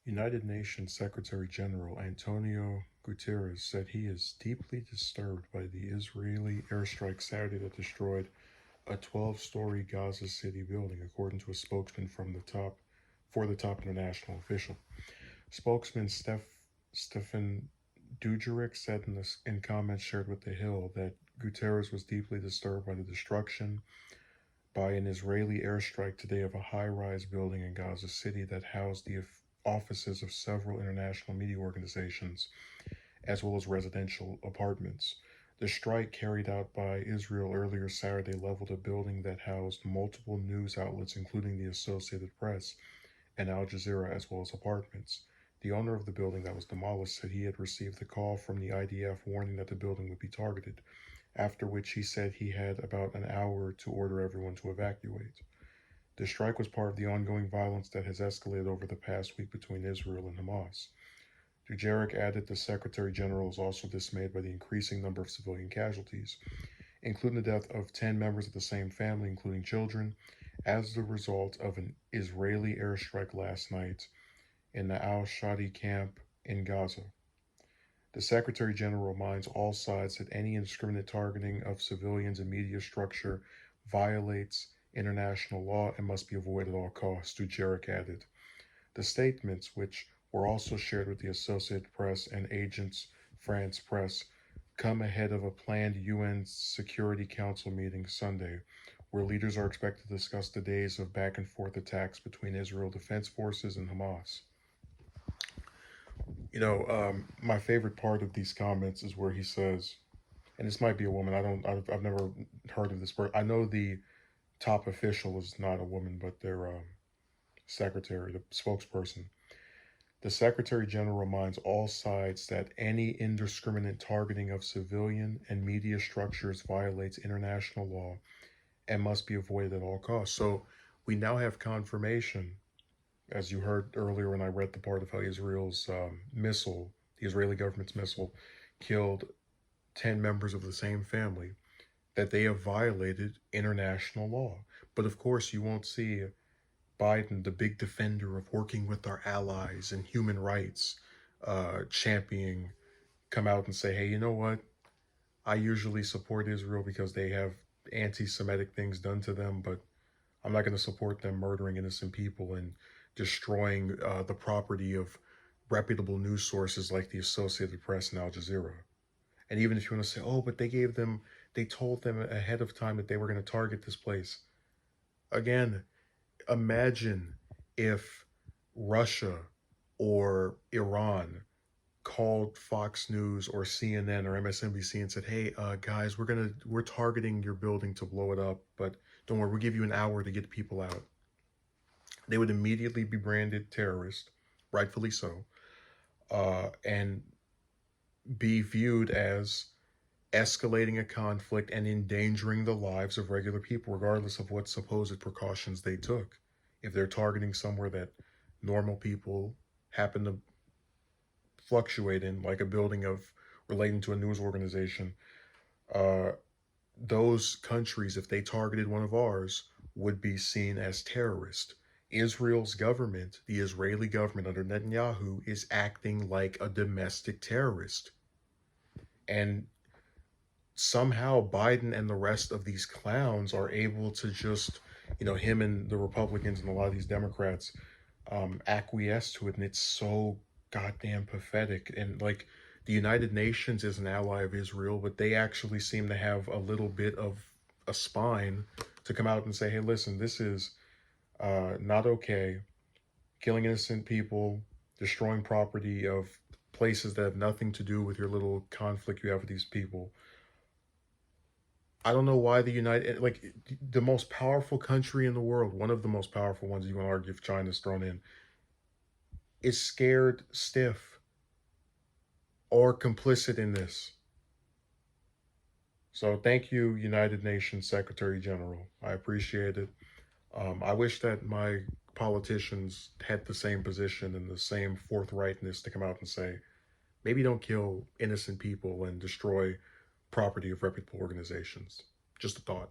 United Nations Secretary General Antonio Guterres said he is deeply disturbed by the Israeli airstrike Saturday that destroyed a 12-story Gaza City building, according to a spokesman for the top international official. Spokesman Stefan Dujarric said in comments shared with The Hill that Guterres was deeply disturbed by the destruction by an Israeli airstrike today of a high-rise building in Gaza City that housed the offices of several international media organizations, as well as residential apartments. The strike carried out by Israel earlier Saturday leveled a building that housed multiple news outlets, including the Associated Press and Al Jazeera, as well as apartments. The owner of the building that was demolished said he had received a call from the IDF warning that the building would be targeted, after which he said he had about an hour to order everyone to evacuate. The strike was part of the ongoing violence that has escalated over the past week between Israel and Hamas. Dujarric added the Secretary General is also dismayed by the increasing number of civilian casualties, including the death of 10 members of the same family, including children, as the result of an Israeli airstrike last night in the al-Shadi camp in Gaza. The Secretary General reminds all sides that any indiscriminate targeting of civilians and media structure violates international law and must be avoided at all costs, Dujarric added. The statements, which were also shared with the Associated Press and Agence France Presse, come ahead of a planned UN Security Council meeting Sunday, where leaders are expected to discuss the days of back and forth attacks between Israel Defense Forces and Hamas. My favorite part of these comments is where he says, and this might be a woman. I've never heard of this person. I know the top official is not a woman, but their secretary, the spokesperson. The Secretary General reminds all sides that any indiscriminate targeting of civilian and media structures violates international law and must be avoided at all costs. So we now have confirmation, as you heard earlier when I read the part of how Israel's missile, the Israeli government's missile, killed 10 members of the same family, that they have violated international law. But of course, you won't see Biden, the big defender of working with our allies and human rights, championing, come out and say, hey, you know what? I usually support Israel because they have anti-Semitic things done to them, but I'm not going to support them murdering innocent people and destroying the property of reputable news sources like the Associated Press and Al Jazeera. And even if you want to say, oh, but they told them ahead of time that they were going to target this place. Again, imagine if Russia or Iran called Fox News or CNN or MSNBC and said, hey, guys, we're targeting your building to blow it up, but don't worry, we'll give you an hour to get people out. They would immediately be branded terrorist, rightfully so, and be viewed as escalating a conflict and endangering the lives of regular people, regardless of what supposed precautions they took. If they're targeting somewhere that normal people happen to fluctuate in, like a building of relating to a news organization, those countries, if they targeted one of ours, would be seen as terrorist. Israel's government, the Israeli government under Netanyahu, is acting like a domestic terrorist. And somehow Biden and the rest of these clowns are able to just, him and the Republicans and a lot of these Democrats acquiesce to it. And it's so goddamn pathetic. And like, the United Nations is an ally of Israel, but they actually seem to have a little bit of a spine to come out and say, hey, listen, this is not okay. Killing innocent people, destroying property of places that have nothing to do with your little conflict you have with these people. I don't know why the most powerful country in the world, one of the most powerful ones, you want to argue if China's thrown in, is scared stiff or complicit in this. So thank you, United Nations Secretary General. I appreciate it. I wish that my politicians had the same position and the same forthrightness to come out and say, maybe don't kill innocent people and destroy property of reputable organizations. Just a thought.